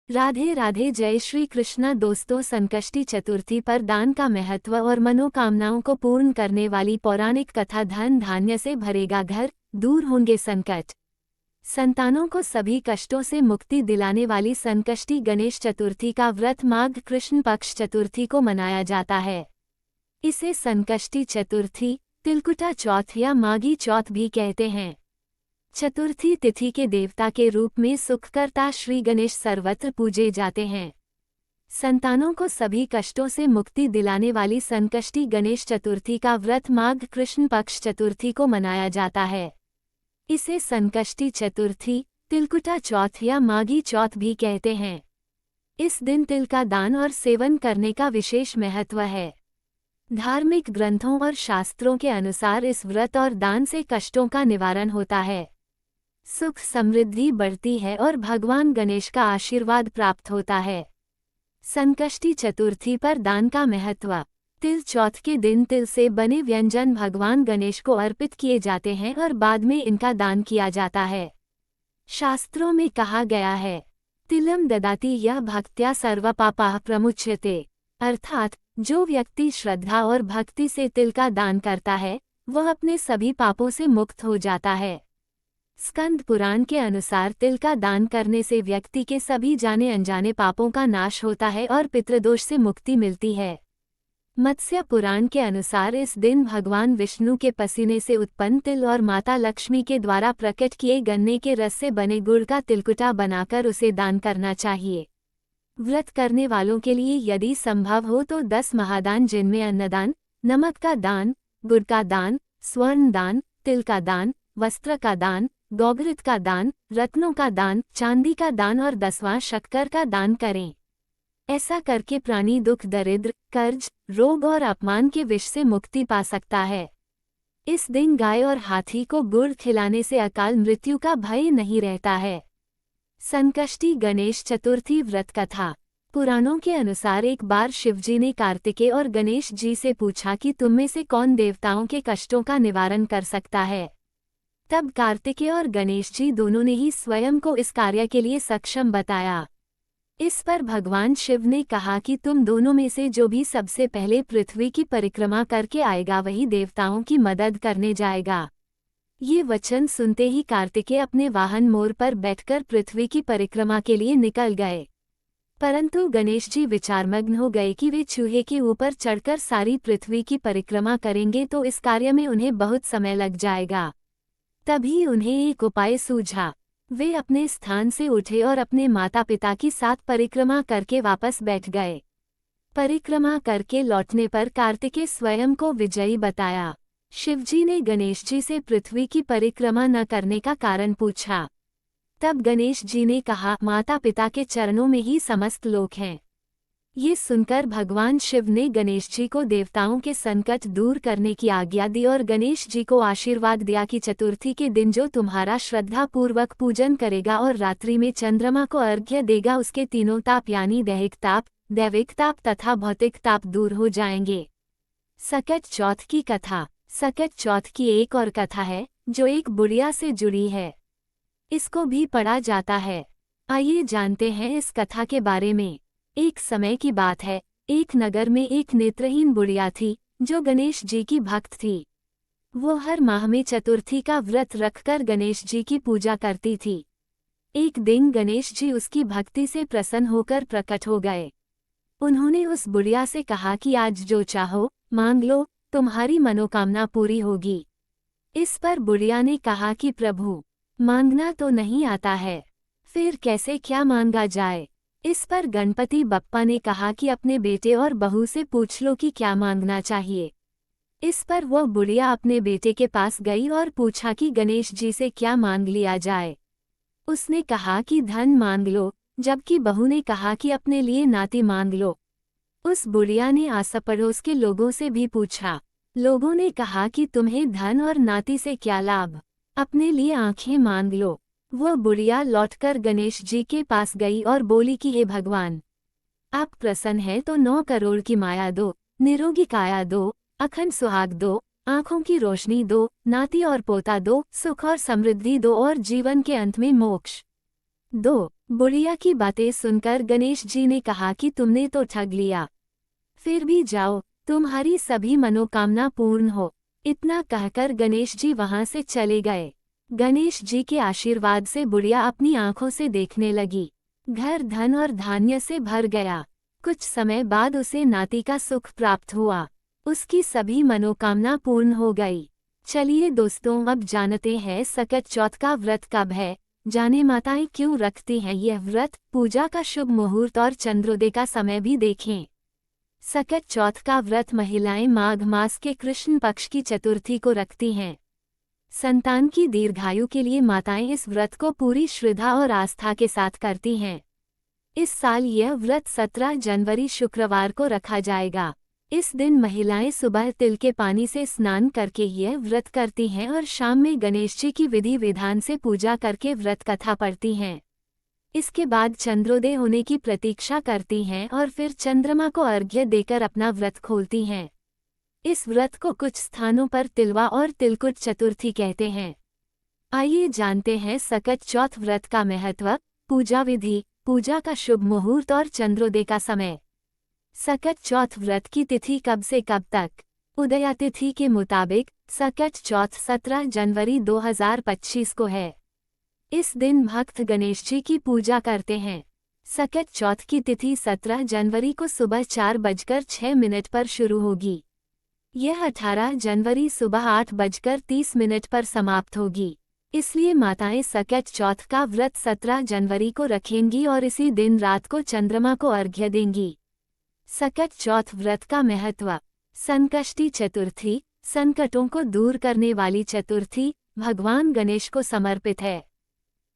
राधे राधे, जय श्री कृष्णा। दोस्तों, संकष्टी चतुर्थी पर दान का महत्व और मनोकामनाओं को पूर्ण करने वाली पौराणिक कथा। धन धान्य से भरेगा घर, दूर होंगे संकट। संतानों को सभी कष्टों से मुक्ति दिलाने वाली संकष्टी गणेश चतुर्थी का व्रत माघ कृष्ण पक्ष चतुर्थी को मनाया जाता है। इसे संकष्टी चतुर्थी, तिलकुटा चौथ या माघी चौथ भी कहते हैं। चतुर्थी तिथि के देवता के रूप में सुखकर्ता श्री गणेश सर्वत्र पूजे जाते हैं। संतानों को सभी कष्टों से मुक्ति दिलाने वाली संकष्टी गणेश चतुर्थी का व्रत माघ कृष्ण पक्ष चतुर्थी को मनाया जाता है। इसे संकष्टी चतुर्थी, तिलकुटा चौथ या माघी चौथ भी कहते हैं। इस दिन तिल का दान और सेवन करने का विशेष महत्व है। धार्मिक ग्रंथों और शास्त्रों के अनुसार इस व्रत और दान से कष्टों का निवारण होता है, सुख समृद्धि बढ़ती है और भगवान गणेश का आशीर्वाद प्राप्त होता है। संकष्टी चतुर्थी पर दान का महत्व। तिल चौथ के दिन तिल से बने व्यंजन भगवान गणेश को अर्पित किए जाते हैं और बाद में इनका दान किया जाता है। शास्त्रों में कहा गया है, तिलम ददाति यह भक्त्या सर्व पापाः प्रमुच्यते, अर्थात जो व्यक्ति श्रद्धा और भक्ति से तिल का दान करता है वह अपने सभी पापों से मुक्त हो जाता है। स्कंद पुराण के अनुसार तिल का दान करने से व्यक्ति के सभी जाने अनजाने पापों का नाश होता है और पितृदोष से मुक्ति मिलती है। मत्स्य पुराण के अनुसार इस दिन भगवान विष्णु के पसीने से उत्पन्न तिल और माता लक्ष्मी के द्वारा प्रकट किए गन्ने के रस से बने गुड़ का तिलकुटा बनाकर उसे दान करना चाहिए। व्रत करने वालों के लिए यदि संभव हो तो 10 महादान, जिनमें अन्नदान, नमक का दान, गुड़ का दान, स्वर्ण दान, तिल का दान, वस्त्र का दान, गौघृत का दान, रत्नों का दान, चांदी का दान और 10वां शक्कर का दान करें। ऐसा करके प्राणी दुख, दरिद्र, कर्ज, रोग और अपमान के विष से मुक्ति पा सकता है। इस दिन गाय और हाथी को गुड़ खिलाने से अकाल मृत्यु का भय नहीं रहता है। संकष्टी गणेश चतुर्थी व्रत कथा। पुराणों के अनुसार एक बार शिवजी ने कार्तिकेय और गणेश जी से पूछा कि तुम में से कौन देवताओं के कष्टों का निवारण कर सकता है। तब कार्तिकेय और गणेश जी दोनों ने ही स्वयं को इस कार्य के लिए सक्षम बताया। इस पर भगवान शिव ने कहा कि तुम दोनों में से जो भी सबसे पहले पृथ्वी की परिक्रमा करके आएगा वही देवताओं की मदद करने जाएगा। ये वचन सुनते ही कार्तिकेय अपने वाहन मोर पर बैठकर पृथ्वी की परिक्रमा के लिए निकल गए, परंतु गणेश जी विचारमग्न हो गए कि वे चूहे के ऊपर चढ़कर सारी पृथ्वी की परिक्रमा करेंगे तो इस कार्य में उन्हें बहुत समय लग जाएगा। तभी उन्हें एक उपाय सूझा। वे अपने स्थान से उठे और अपने माता पिता की साथ परिक्रमा करके वापस बैठ गए। परिक्रमा करके लौटने पर कार्तिकेय स्वयं को विजयी बताया। शिवजी ने गणेश जी से पृथ्वी की परिक्रमा न करने का कारण पूछा। तब गणेश जी ने कहा, माता पिता के चरणों में ही समस्त लोक हैं। ये सुनकर भगवान शिव ने गणेश जी को देवताओं के संकट दूर करने की आज्ञा दी और गणेश जी को आशीर्वाद दिया कि चतुर्थी के दिन जो तुम्हारा श्रद्धापूर्वक पूजन करेगा और रात्रि में चंद्रमा को अर्घ्य देगा उसके तीनों ताप यानी दैहिक ताप, दैविक ताप तथा भौतिक ताप दूर हो जाएंगे। सकट चौथ की कथा। सकट चौथ की एक और कथा है जो एक बुढ़िया से जुड़ी है। इसको भी पढ़ा जाता है। आइए जानते हैं इस कथा के बारे में। एक समय की बात है, एक नगर में एक नेत्रहीन बुढ़िया थी जो गणेश जी की भक्त थी। वो हर माह में चतुर्थी का व्रत रखकर गणेश जी की पूजा करती थी। एक दिन गणेश जी उसकी भक्ति से प्रसन्न होकर प्रकट हो गए। उन्होंने उस बुढ़िया से कहा कि आज जो चाहो मांग लो, तुम्हारी मनोकामना पूरी होगी। इस पर बुढ़िया ने कहा कि प्रभु, मांगना तो नहीं आता है, फिर कैसे क्या मांगा जाए। इस पर गणपति बप्पा ने कहा कि अपने बेटे और बहू से पूछ लो कि क्या मांगना चाहिए। इस पर वह बुढ़िया अपने बेटे के पास गई और पूछा कि गणेश जी से क्या मांग लिया जाए। उसने कहा कि धन मांग लो, जबकि बहू ने कहा कि अपने लिए नाती मांग लो। उस बुढ़िया ने आस पड़ोस के लोगों से भी पूछा। लोगों ने कहा कि तुम्हें धन और नाती से क्या लाभ, अपने लिए आंखें मांग लो। वह बुढ़िया लौटकर गणेश जी के पास गई और बोली कि हे भगवान, आप प्रसन्न हैं तो 9 करोड़ की माया दो, निरोगी काया दो, अखंड सुहाग दो, आंखों की रोशनी दो, नाती और पोता दो, सुख और समृद्धि दो और जीवन के अंत में मोक्ष दो। बुढ़िया की बातें सुनकर गणेश जी ने कहा कि तुमने तो ठग लिया, फिर भी जाओ, तुम्हारी सभी मनोकामना पूर्ण हो। इतना कहकर गणेश जी वहां से चले गए। गणेश जी के आशीर्वाद से बुढ़िया अपनी आंखों से देखने लगी। घर धन और धान्य से भर गया। कुछ समय बाद उसे नाती का सुख प्राप्त हुआ। उसकी सभी मनोकामना पूर्ण हो गई। चलिए दोस्तों, अब जानते हैं सकट चौथ का व्रत कब है, जाने माताएं क्यों रखती हैं यह व्रत, पूजा का शुभ मुहूर्त और चंद्रोदय का समय भी देखें। सकट चौथ का व्रत महिलाएं माघ मास के कृष्ण पक्ष की चतुर्थी को रखती हैं। संतान की दीर्घायु के लिए माताएं इस व्रत को पूरी श्रद्धा और आस्था के साथ करती हैं। इस साल यह व्रत 17 जनवरी शुक्रवार को रखा जाएगा। इस दिन महिलाएं सुबह तिल के पानी से स्नान करके यह व्रत करती हैं और शाम में गणेश जी की विधि विधान से पूजा करके व्रत कथा पढ़ती हैं। इसके बाद चंद्रोदय होने की प्रतीक्षा करती हैं और फिर चंद्रमा को अर्घ्य देकर अपना व्रत खोलती हैं। इस व्रत को कुछ स्थानों पर तिलवा और तिलकुट चतुर्थी कहते हैं। आइए जानते हैं सकट चौथ व्रत का महत्व, पूजा विधि, पूजा का शुभ मुहूर्त और चंद्रोदय का समय। सकट चौथ व्रत की तिथि कब से कब तक? उदया तिथि के मुताबिक सकट चौथ 17 जनवरी 2025 को है। इस दिन भक्त गणेश जी की पूजा करते हैं। सकट चौथ की तिथि 17 जनवरी को सुबह 4:06 पर शुरू होगी। यह 18 जनवरी सुबह 8:30 पर समाप्त होगी। इसलिए माताएं सकट चौथ का व्रत 17 जनवरी को रखेंगी और इसी दिन रात को चंद्रमा को अर्घ्य देंगी। सकट चौथ व्रत का महत्व। संकष्टी चतुर्थी, संकटों को दूर करने वाली चतुर्थी, भगवान गणेश को समर्पित है।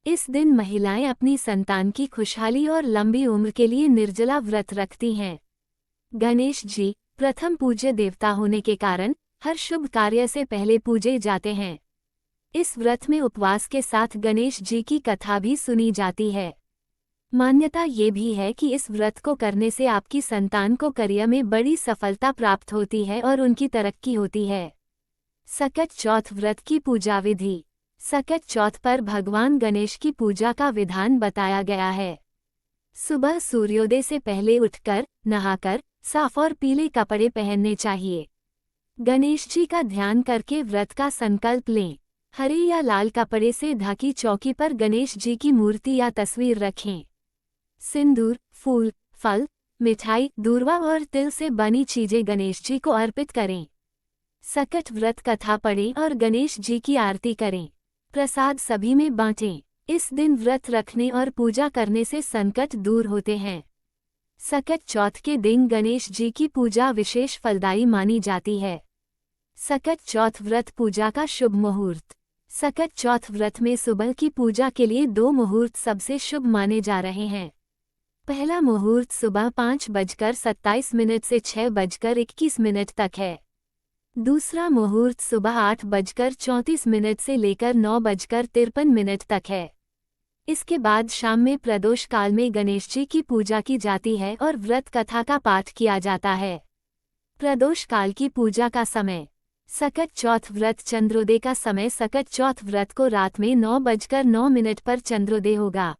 इस दिन महिलाएं अपनी संतान की खुशहाली और लंबी उम्र के लिए निर्जला व्रत रखती हैं। गणेश जी प्रथम पूज्य देवता होने के कारण हर शुभ कार्य से पहले पूजे जाते हैं। इस व्रत में उपवास के साथ गणेश जी की कथा भी सुनी जाती है। मान्यता ये भी है कि इस व्रत को करने से आपकी संतान को करियर में बड़ी सफलता प्राप्त होती है और उनकी तरक्की होती है। सकट चौथ व्रत की पूजा विधि। सकट चौथ पर भगवान गणेश की पूजा का विधान बताया गया है। सुबह सूर्योदय से पहले उठकर, नहाकर, साफ और पीले कपड़े पहनने चाहिए। गणेश जी का ध्यान करके व्रत का संकल्प लें। हरे या लाल कपड़े से ढकी चौकी पर गणेश जी की मूर्ति या तस्वीर रखें। सिंदूर, फूल, फल, मिठाई, दूर्वा और तिल से बनी चीजें गणेश जी को अर्पित करें। सकट व्रत कथा पढ़ें और गणेश जी की आरती करें। प्रसाद सभी में बांटें। इस दिन व्रत रखने और पूजा करने से संकट दूर होते हैं। सकट चौथ के दिन गणेश जी की पूजा विशेष फलदायी मानी जाती है। सकट चौथ व्रत पूजा का शुभ मुहूर्त। सकट चौथ व्रत में सुबह की पूजा के लिए 2 मुहूर्त सबसे शुभ माने जा रहे हैं। पहला मुहूर्त सुबह 5:27 से 6:21 तक है। दूसरा मुहूर्त सुबह 8:34 से लेकर 9:53 तक है। इसके बाद शाम में प्रदोष काल में गणेश जी की पूजा की जाती है और व्रत कथा का पाठ किया जाता है। प्रदोष काल की पूजा का समय। सकट चौथ व्रत चंद्रोदय का समय। सकट चौथ व्रत को रात में 9:09 पर चंद्रोदय होगा।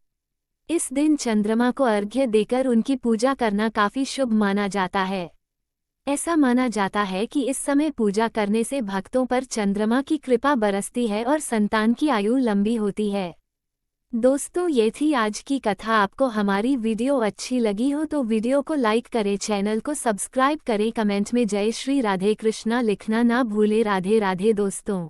इस दिन चंद्रमा को अर्घ्य देकर उनकी पूजा करना काफी शुभ माना जाता है। ऐसा माना जाता है कि इस समय पूजा करने से भक्तों पर चंद्रमा की कृपा बरसती है और संतान की आयु लंबी होती है। दोस्तों, ये थी आज की कथा। आपको हमारी वीडियो अच्छी लगी हो तो वीडियो को लाइक करें, चैनल को सब्सक्राइब करें, कमेंट में जय श्री राधे कृष्णा लिखना ना भूले। राधे राधे दोस्तों।